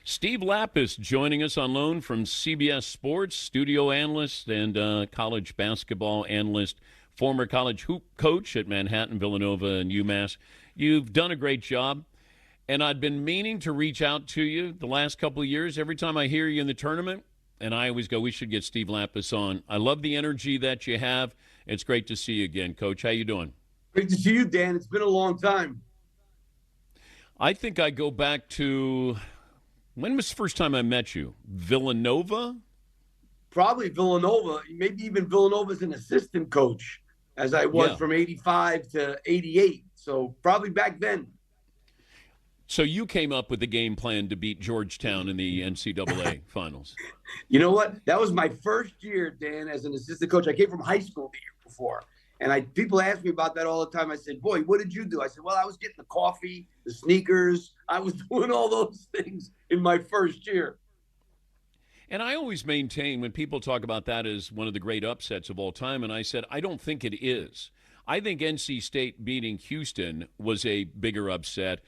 Steve Lappas joining us on loan from CBS Sports, studio analyst and college basketball analyst, former college hoop coach at Manhattan, Villanova, and UMass. You've done a great job, and I'd been meaning to reach out to you the last couple of years. Every time I hear you in the tournament, and I always go, we should get Steve Lappas on. I love the energy that you have. It's great to see you again, Coach. How you doing? Great to see you, Dan. It's been a long time. I think I go back to, when was the first time I met you? Villanova? Probably Villanova, maybe even Villanova as an assistant coach, as I was from 85 to 88. So probably back then. So you came up with the game plan to beat Georgetown in the NCAA finals. You know what? That was my first year, Dan, as an assistant coach. I came from high school the year before. And people ask me about that all the time. I said, boy, what did you do? I said, well, I was getting the coffee, the sneakers. I was doing all those things in my first year. And I always maintain when people talk about that as one of the great upsets of all time, and I said, I don't think it is. I think NC State beating Houston was a bigger upset.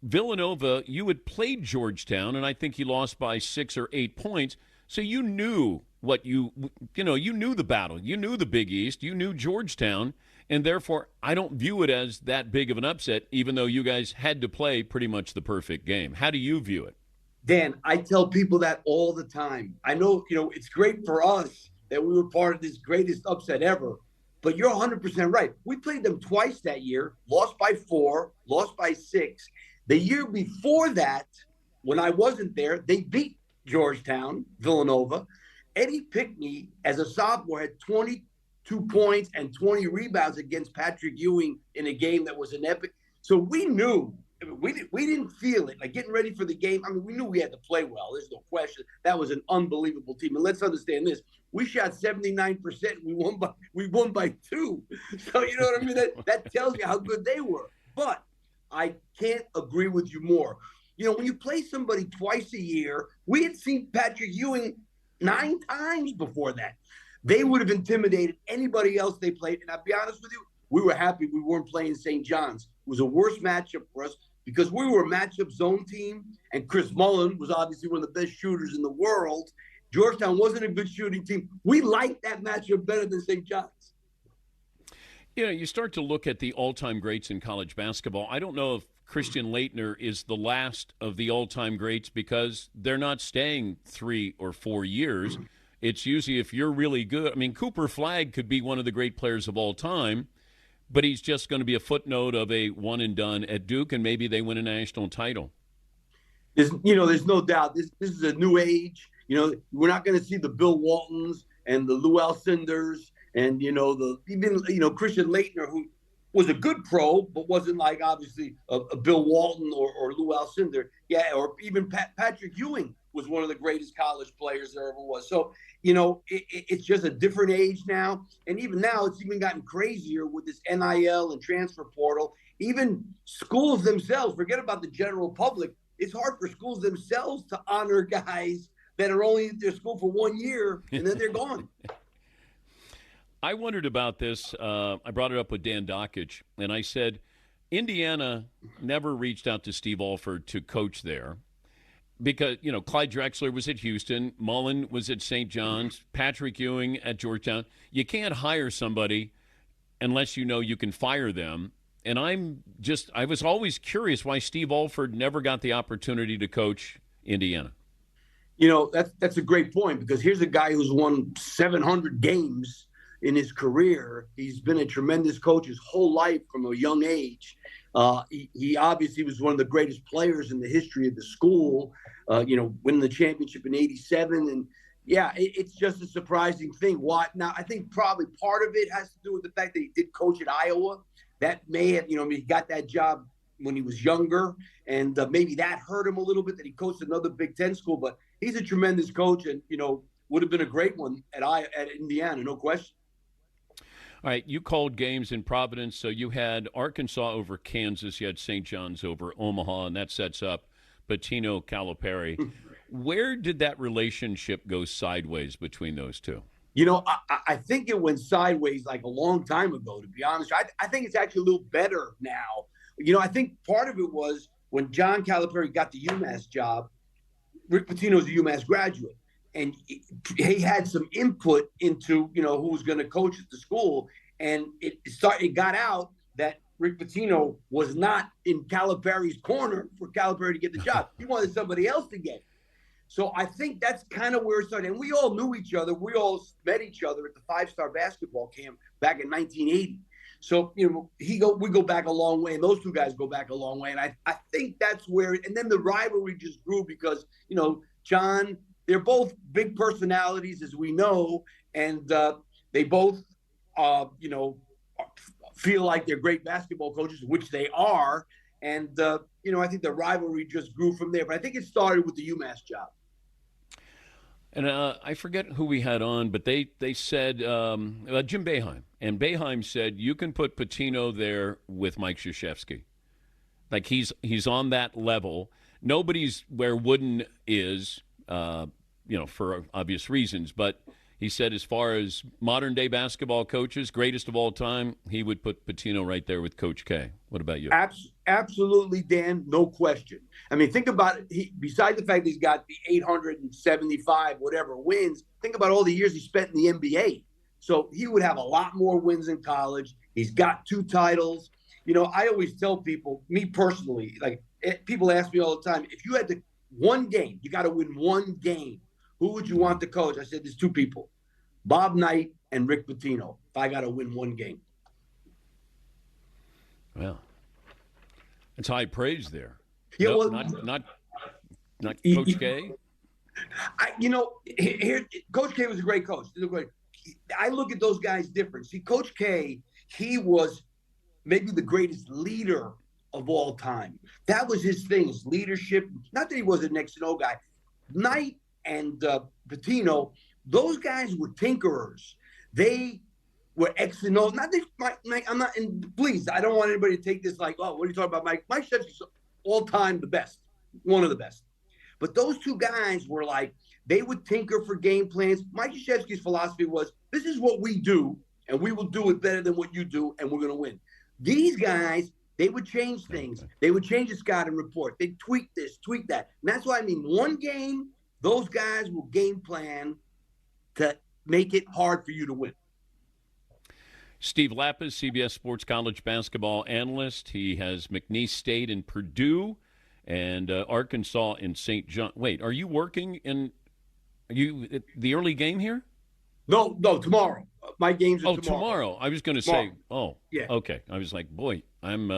Villanova, you had played Georgetown, and I think you lost by 6 or 8 points. So you knew what you knew the battle. You knew the Big East. You knew Georgetown. And therefore, I don't view it as that big of an upset, even though you guys had to play pretty much the perfect game. How do you view it? Dan, I tell people that all the time. I know, it's great for us that we were part of this greatest upset ever. But you're 100% right. We played them twice that year, lost by 4, lost by 6. The year before that, when I wasn't there, they beat Georgetown, Villanova. Eddie Pickney, as a sophomore, had 22 points and 20 rebounds against Patrick Ewing in a game that was an epic. So we knew, we didn't feel it. Like getting ready for the game, I mean, we knew we had to play well. There's no question. That was an unbelievable team. And let's understand this. We shot 79%. We won by 2. So you know what I mean? That tells you how good they were. But I can't agree with you more. When you play somebody twice a year, we had seen Patrick Ewing 9 times before that. They would have intimidated anybody else they played. And I'll be honest with you, we were happy we weren't playing St. John's. It was a worse matchup for us because we were a matchup zone team, and Chris Mullen was obviously one of the best shooters in the world. Georgetown wasn't a good shooting team. We liked that matchup better than St. John's. You start to look at the all-time greats in college basketball. I don't know if Christian Laettner is the last of the all-time greats because they're not staying 3 or 4 years. It's usually if you're really good. I mean, Cooper Flagg could be one of the great players of all time, but he's just going to be a footnote of a one-and-done at Duke, and maybe they win a national title. There's no doubt. This is a new age. We're not going to see the Bill Waltons and the Lou Alcindors and, Christian Laettner, who was a good pro, but wasn't like obviously a Bill Walton or Lou Alcindor. Yeah, or even Patrick Ewing was one of the greatest college players there ever was. So, it's just a different age now. And even now, it's even gotten crazier with this NIL and transfer portal. Even schools themselves, forget about the general public. It's hard for schools themselves to honor guys that are only at their school for 1 year, and then they're gone. I wondered about this. I brought it up with Dan Dockich, and I said, Indiana never reached out to Steve Alford to coach there because, Clyde Drexler was at Houston, Mullen was at St. John's, Patrick Ewing at Georgetown. You can't hire somebody unless you know you can fire them. And I was always curious why Steve Alford never got the opportunity to coach Indiana. That's a great point because here's a guy who's won 700 games in his career. He's been a tremendous coach his whole life from a young age. He obviously was one of the greatest players in the history of the school, winning the championship in 87. And yeah, it's just a surprising thing. Why? Now, I think probably part of it has to do with the fact that he did coach at Iowa. That may have, he got that job when he was younger, and maybe that hurt him a little bit that he coached another Big Ten school. But he's a tremendous coach and, would have been a great one at Indiana, no question. All right, you called games in Providence, so you had Arkansas over Kansas, you had St. John's over Omaha, and that sets up Pitino, Calipari. Where did that relationship go sideways between those two? I think it went sideways like a long time ago, to be honest. I think it's actually a little better now. I think part of it was when John Calipari got the UMass job, Rick Pitino's a UMass graduate, and he had some input into, who was going to coach at the school. And it got out that Rick Pitino was not in Calipari's corner for Calipari to get the job. He wanted somebody else to get it. So I think that's kind of where it started. And we all knew each other. We all met each other at the 5-star basketball camp back in 1980. So, we go back a long way, and those two guys go back a long way. And I think that's where, and then the rivalry just grew because, John, they're both big personalities, as we know, and they both, feel like they're great basketball coaches, which they are. And, I think the rivalry just grew from there. But I think it started with the UMass job. And I forget who we had on, but they said Jim Boeheim. And Boeheim said, you can put Pitino there with Mike Krzyzewski. Like he's on that level. Nobody's where Wooden is, for obvious reasons. But he said as far as modern-day basketball coaches, greatest of all time, he would put Pitino right there with Coach K. What about you? Absolutely, Dan, no question. I mean, think about it. Besides the fact that he's got the 875 whatever wins, think about all the years he spent in the NBA. So he would have a lot more wins in college. He's got 2 titles. I always tell people, me personally, like people ask me all the time, if you had to one game, you got to win one game, who would you want to coach? I said, there's 2 people, Bob Knight and Rick Pitino, if I got to win one game. Well, it's high praise there. Yeah, no, well, not Coach K. Here, Coach K was a great coach. I look at those guys different. See, Coach K, he was maybe the greatest leader of all time. That was his thing, his leadership. Not that he was an X and O guy. Knight and Pitino, those guys were tinkerers. They were X and O. Not that Mike, I'm not, and please, I don't want anybody to take this like, oh, what are you talking about, Mike? Mike Krzyzewski's all time the best, one of the best. But those 2 guys were like, they would tinker for game plans. Mike Krzyzewski's philosophy was, this is what we do, and we will do it better than what you do, and we're going to win. These guys, they would change things. They would change the scouting report. They'd tweak this, tweak that. And that's why I mean, one game, those guys will game plan to make it hard for you to win. Steve Lappas, CBS Sports college basketball analyst. He has McNeese State and Purdue and Arkansas and St. John. Wait, are you working the early game here? No, tomorrow. My games are tomorrow. Oh, tomorrow. I was going to say, yeah. Okay. I was like, boy, I'm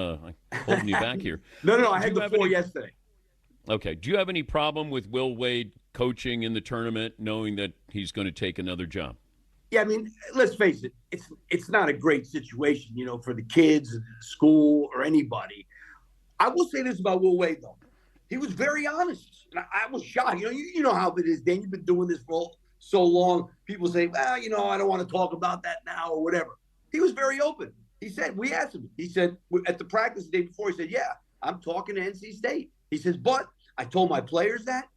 holding you back here. No, I had the 4 yesterday. Okay. Do you have any problem with Will Wade coaching in the tournament, knowing that he's going to take another job? Yeah, I mean, let's face it. It's not a great situation, for the kids, school, or anybody. I will say this about Will Wade, though. He was very honest. And I was shocked. You know how it is, Dan. You've been doing this for so long. People say, well, I don't want to talk about that now or whatever. He was very open. He said, we asked him. He said, at the practice the day before, he said, yeah, I'm talking to NC State. He says, but I told my players that.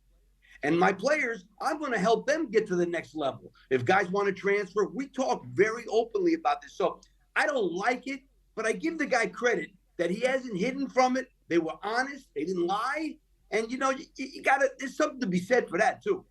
And my players, I'm going to help them get to the next level. If guys want to transfer, we talk very openly about this. So I don't like it, but I give the guy credit that he hasn't hidden from it. They were honest. They didn't lie. And, you got to – there's something to be said for that, too.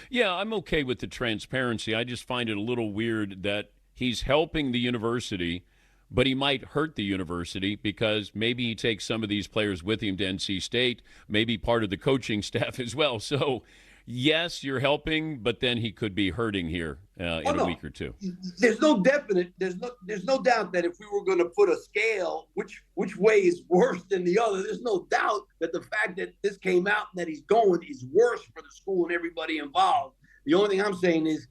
Yeah, I'm okay with the transparency. I just find it a little weird that he's helping the university, but he might hurt the university because maybe he takes some of these players with him to NC State, maybe part of the coaching staff as well. So, yes, you're helping, but then he could be hurting here in a week or two. There's no doubt that if we were going to put a scale, which way is worse than the other, there's no doubt that the fact that this came out and that he's going is worse for the school and everybody involved. The only thing I'm saying is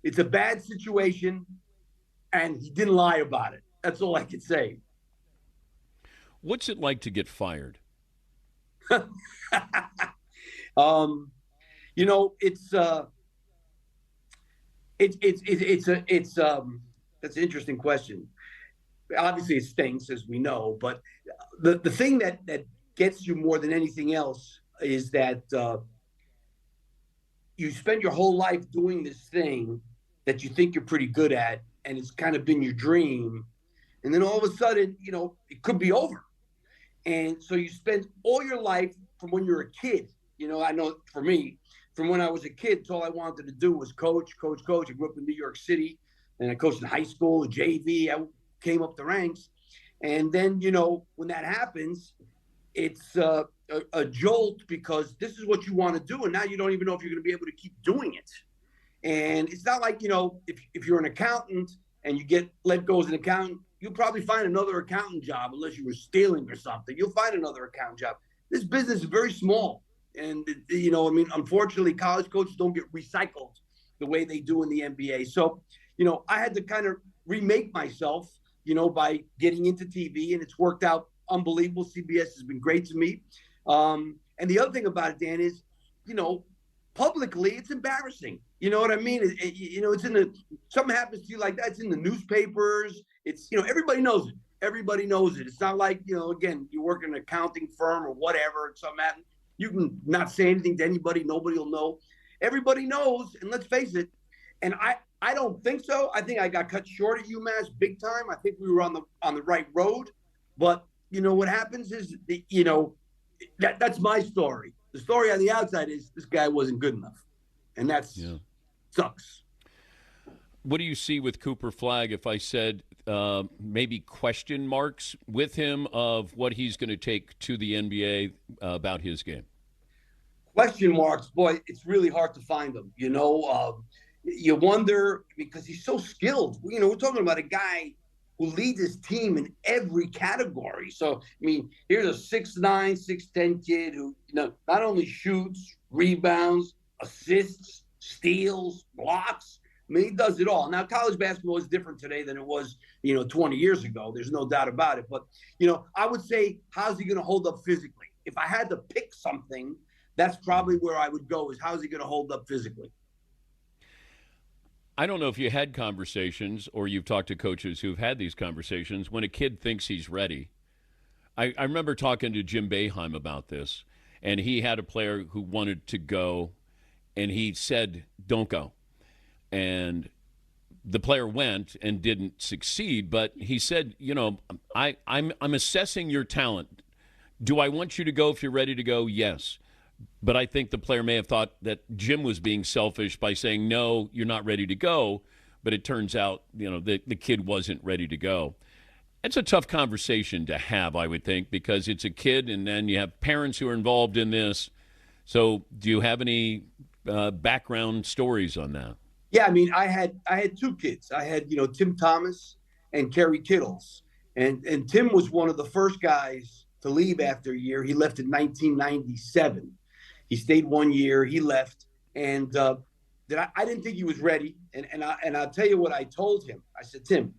it's a bad situation, and he didn't lie about it. That's all I can say. What's it like to get fired? That's an interesting question. Obviously, it stinks, as we know, but the thing that gets you more than anything else is that you spend your whole life doing this thing that you think you're pretty good at, and it's kind of been your dream. And then all of a sudden, it could be over. And so you spend all your life from when you're a kid, I know for me, from when I was a kid, it's all I wanted to do was coach, coach, coach. I grew up in New York City, and I coached in high school, JV. I came up the ranks. And then, when that happens, it's a jolt because this is what you want to do. And now you don't even know if you're going to be able to keep doing it. And it's not like, if you're an accountant and you get let go as an accountant, you'll probably find another accountant job unless you were stealing or something. You'll find another accountant job. This business is very small. And, unfortunately, college coaches don't get recycled the way they do in the NBA. So, I had to kind of remake myself, by getting into TV, and it's worked out unbelievable. CBS has been great to me. And the other thing about it, Dan, is, publicly, it's embarrassing. You know what I mean? It's something happens to you like that. It's in the newspapers. It's, everybody knows it. Everybody knows it. It's not like, again, you work in an accounting firm or whatever, and something happens. You can not say anything to anybody. Nobody will know. Everybody knows. And let's face it. And I don't think so. I think I got cut short at UMass big time. I think we were on the right road. But, what happens is, that's my story. The story on the outside is this guy wasn't good enough. And that's sucks. What do you see with Cooper Flagg if I said maybe question marks with him of what he's going to take to the NBA about his game? Question marks, boy, it's really hard to find them. You wonder because he's so skilled. We're talking about a guy who leads his team in every category. So, here's a 6'9", 6'10" kid who not only shoots, rebounds, assists, steals, blocks. He does it all. Now, college basketball is different today than it was, 20 years ago. There's no doubt about it. But, I would say, how's he going to hold up physically? If I had to pick something, that's probably where I would go is how's he going to hold up physically? I don't know if you had conversations or you've talked to coaches who've had these conversations when a kid thinks he's ready. I remember talking to Jim Boeheim about this, and he had a player who wanted to go, and he said, don't go. And the player went and didn't succeed, but he said, I'm assessing your talent. Do I want you to go if you're ready to go? Yes. But I think the player may have thought that Jim was being selfish by saying, no, you're not ready to go. But it turns out, the kid wasn't ready to go. It's a tough conversation to have, I would think, because it's a kid and then you have parents who are involved in this. So do you have any background stories on that? Yeah, I had two kids. I had, Tim Thomas and Kerry Kittles. And Tim was one of the first guys to leave after a year. He left in 1997. He stayed 1 year. He left. And I didn't think he was ready. And I'll tell you what I told him. I said, Tim,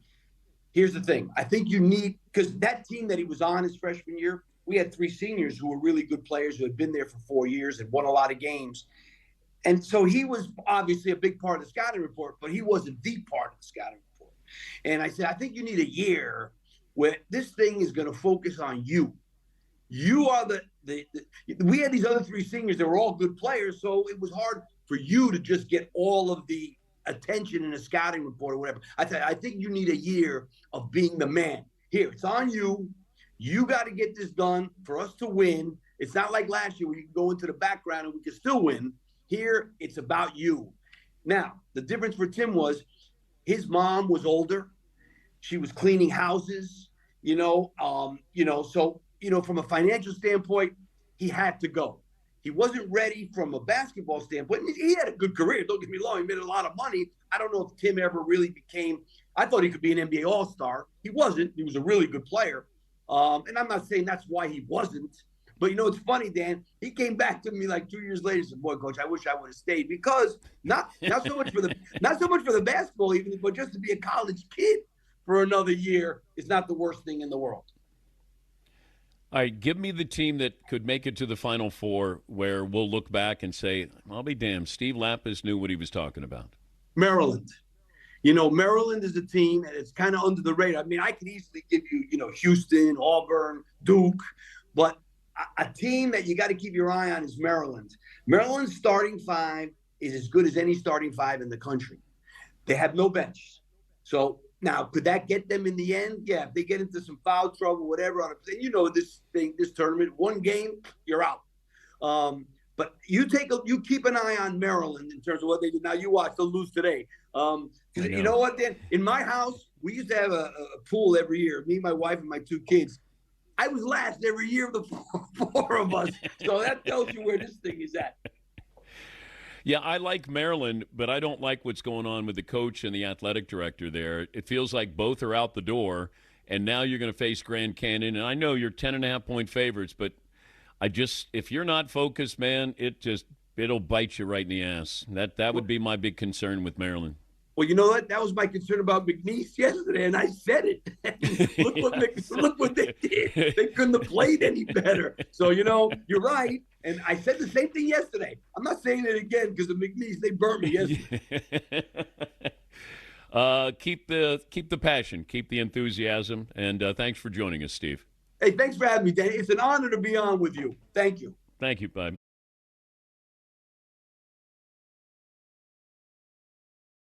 here's the thing. I think you need – because that team that he was on his freshman year, we had three seniors who were really good players who had been there for 4 years and won a lot of games. And so he was obviously a big part of the scouting report, but he wasn't the part of the scouting report. And I said, I think you need a year where this thing is going to focus on you. You are we had these other three seniors that were all good players, so it was hard for you to just get all of the attention in a scouting report or whatever. I said, I think you need a year of being the man. Here, it's on you. You got to get this done for us to win. It's not like last year where you can go into the background and we can still win. Here, it's about you. Now, the difference for Tim was his mom was older. She was cleaning houses, so, from a financial standpoint, he had to go. He wasn't ready from a basketball standpoint. He had a good career. Don't get me wrong. He made a lot of money. I don't know if Tim ever really became – I thought he could be an NBA All-Star. He wasn't. He was a really good player. And I'm not saying that's why he wasn't. But, it's funny, Dan. He came back to me like 2 years later and said, boy, Coach, I wish I would have stayed. Because not so much for the basketball even, but just to be a college kid for another year is not the worst thing in the world. All right, give me the team that could make it to the Final Four where we'll look back and say, I'll be damned, Steve Lappas knew what he was talking about. Maryland. Maryland is a team, and it's kind of under the radar. I could easily give you, Houston, Auburn, Duke, but a team that you got to keep your eye on is Maryland. Maryland's starting five is as good as any starting five in the country. They have no bench. So now, could that get them in the end? Yeah, if they get into some foul trouble, whatever. This tournament, one game, you're out. But you keep an eye on Maryland in terms of what they did. Now you watch, they'll lose today. You know what, Dan? In my house, we used to have a pool every year. Me, my wife, and my 2 kids. I was last every year of the four of us. So that tells you where this thing is at. Yeah, I like Maryland, but I don't like what's going on with the coach and the athletic director there. It feels like both are out the door, and now you're going to face Grand Canyon. And I know you're 10.5-point favorites, but if you're not focused, man, it'll bite you right in the ass. That would be my big concern with Maryland. Well, you know what? That was my concern about McNeese yesterday, and I said it. Look what they did. They couldn't have played any better. So, you're right. And I said the same thing yesterday. I'm not saying it again because of McNeese. They burnt me yesterday. Keep the passion, keep the enthusiasm, and thanks for joining us, Steve. Hey, thanks for having me, Danny. It's an honor to be on with you. Thank you. Thank you, bud.